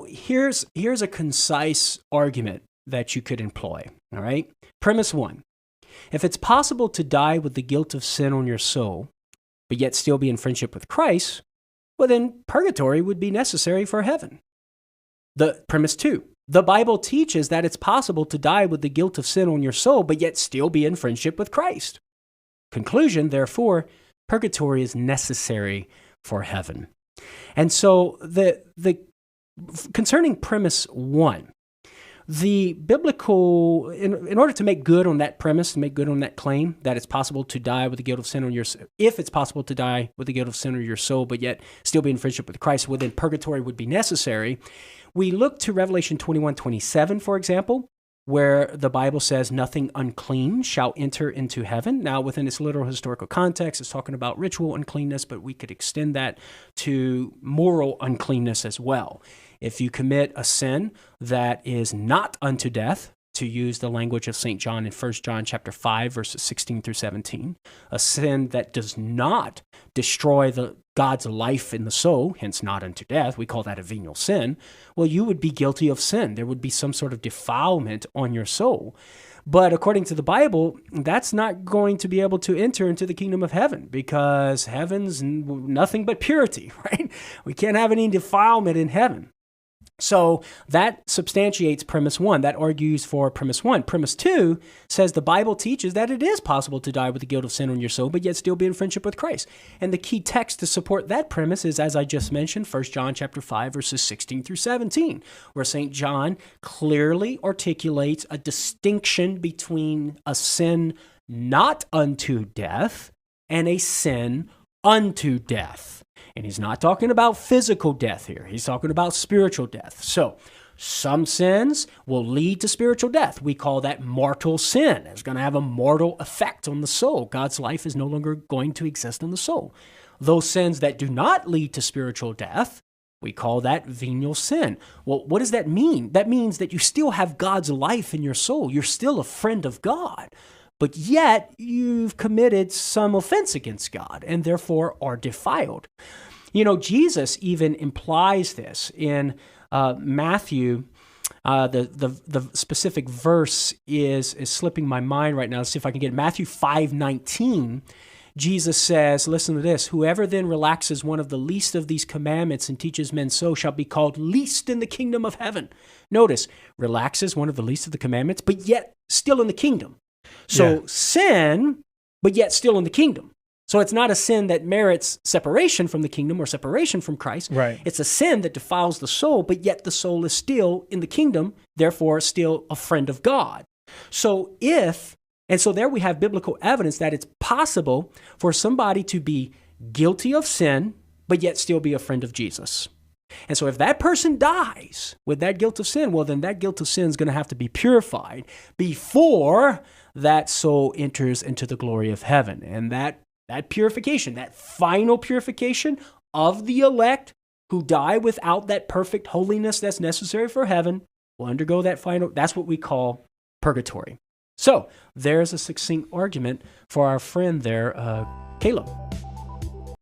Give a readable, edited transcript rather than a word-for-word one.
Here's a concise argument that you could employ, all right? Premise one, if it's possible to die with the guilt of sin on your soul, but yet still be in friendship with Christ, well then purgatory would be necessary for heaven. The premise two, the Bible teaches that it's possible to die with the guilt of sin on your soul, but yet still be in friendship with Christ. Conclusion, therefore, purgatory is necessary for heaven. And so concerning premise one, the biblical, in order to make good on that premise, to make good on that claim that it's possible to die with the guilt of sin on your, if it's possible to die with the guilt of sin on your soul, but yet still be in friendship with Christ, well then purgatory would be necessary. We look to Revelation 21:27, for example, where the Bible says nothing unclean shall enter into heaven. Now, within its literal historical context, it's talking about ritual uncleanness, but we could extend that to moral uncleanness as well. If you commit a sin that is not unto death, to use the language of St. John in 1 John chapter 5, verses 16 through 17, a sin that does not destroy God's life in the soul, hence not unto death, we call that a venial sin, well, you would be guilty of sin. There would be some sort of defilement on your soul. But according to the Bible, that's not going to be able to enter into the kingdom of heaven because heaven's nothing but purity, right? We can't have any defilement in heaven. So that substantiates premise one. That argues for premise one. Premise two says the Bible teaches that it is possible to die with the guilt of sin on your soul, but yet still be in friendship with Christ. And the key text to support that premise is, as I just mentioned, 1 John chapter 5, verses 16 through 17, where St. John clearly articulates a distinction between a sin not unto death and a sin unto death. And he's not talking about physical death here. He's talking about spiritual death. So some sins will lead to spiritual death. We call that mortal sin. It's going to have a mortal effect on the soul. God's life is no longer going to exist in the soul. Those sins that do not lead to spiritual death, we call that venial sin. Well, what does that mean? That means that you still have God's life in your soul. You're still a friend of God. But yet you've committed some offense against God and therefore are defiled. You know, Jesus even implies this in Matthew. The specific verse is slipping my mind right now. Let's see if I can get it. Matthew 5:19. Jesus says, listen to this, whoever then relaxes one of the least of these commandments and teaches men so shall be called least in the kingdom of heaven. Notice, relaxes one of the least of the commandments, but yet still in the kingdom. So sin, but yet still in the kingdom. So it's not a sin that merits separation from the kingdom or separation from Christ. Right. It's a sin that defiles the soul, but yet the soul is still in the kingdom, therefore still a friend of God. So there we have biblical evidence that it's possible for somebody to be guilty of sin, but yet still be a friend of Jesus. And so if that person dies with that guilt of sin, well, then that guilt of sin is going to have to be purified before that soul enters into the glory of heaven. And that purification, that final purification of the elect who die without that perfect holiness that's necessary for heaven will undergo that final, that's what we call purgatory. So there's a succinct argument for our friend there, Caleb.